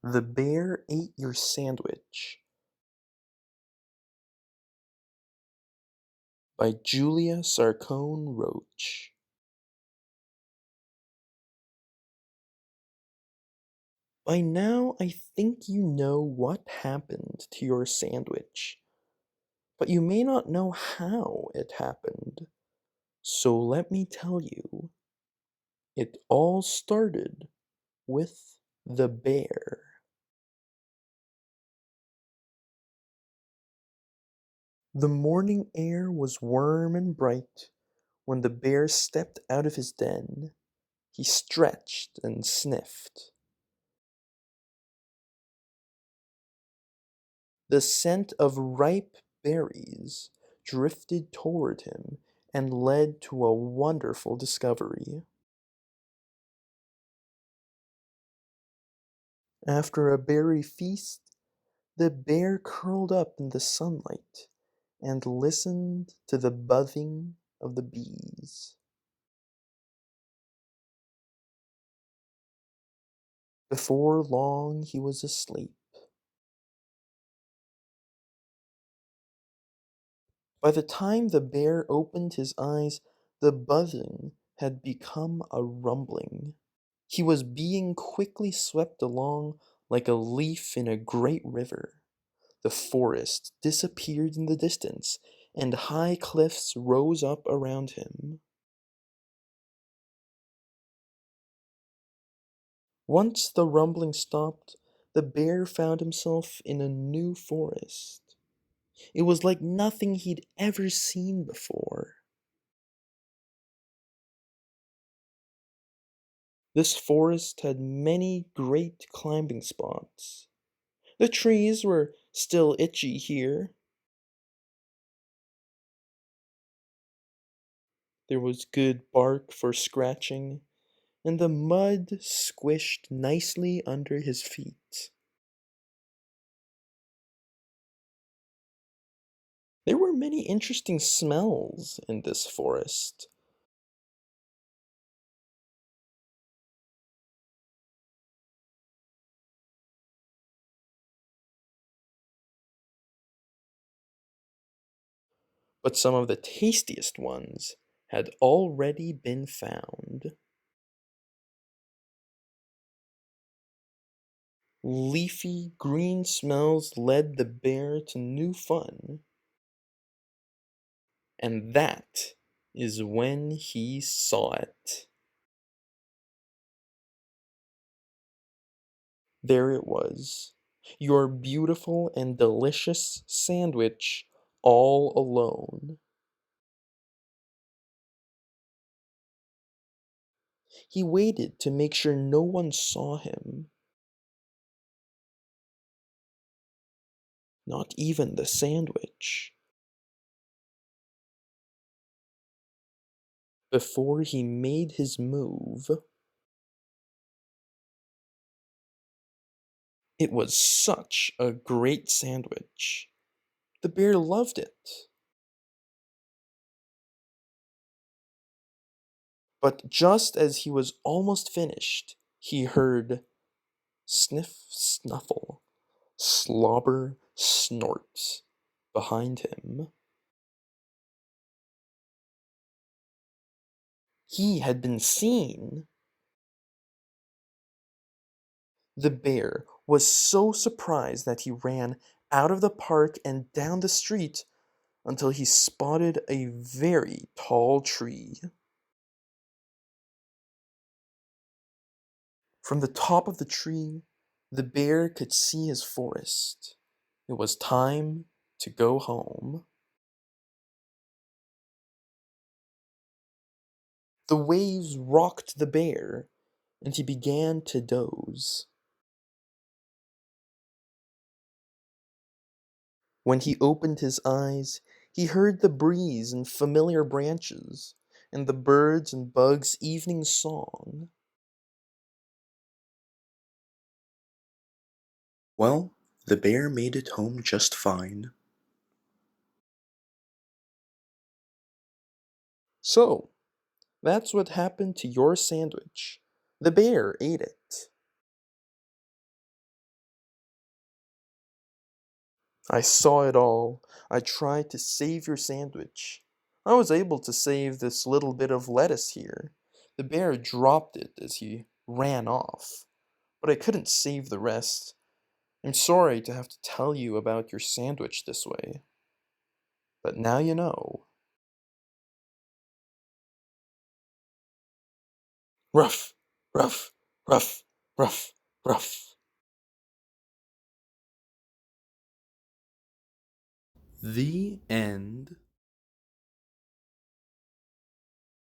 The Bear Ate Your Sandwich by Julia Sarcone-Roach. By now, I think you know what happened to your sandwich, but you may not know how it happened. So let me tell you, it all started with the bear. The morning air was warm and bright when the bear stepped out of his den. He stretched and sniffed. The scent of ripe berries drifted toward him and led to a wonderful discovery. After a berry feast, the bear curled up in the sunlight and listened to the buzzing of the bees. Before long, he was asleep. By the time the bear opened his eyes, the buzzing had become a rumbling. He was being quickly swept along like a leaf in a great river. The forest disappeared in the distance, and high cliffs rose up around him. Once the rumbling stopped, the bear found himself in a new forest. It was like nothing he'd ever seen before. This forest had many great climbing spots. The trees were still itchy here. There was good bark for scratching, and the mud squished nicely under his feet. There were many interesting smells in this forest. But some of the tastiest ones had already been found. Leafy green smells led the bear to new fun, and that is when he saw it. There it was, your beautiful and delicious sandwich all alone. He waited to make sure no one saw him, not even the sandwich, before he made his move. It was such a great sandwich. The bear loved it. But just as he was almost finished, he heard sniff, snuffle, slobber, snort behind him. He had been seen. The bear was so surprised that he ran out of the park and down the street until he spotted a very tall tree. From the top of the tree, the bear could see his forest. It was time to go home. The waves rocked the bear, and he began to doze. When he opened his eyes, he heard the breeze and familiar branches, and the birds and bugs' evening song. Well, the bear made it home just fine. So, that's what happened to your sandwich. The bear ate it. I saw it all. I tried to save your sandwich. I was able to save this little bit of lettuce here. The bear dropped it as he ran off, but I couldn't save the rest. I'm sorry to have to tell you about your sandwich this way, but now you know. Ruff, ruff, ruff, ruff, ruff. The end.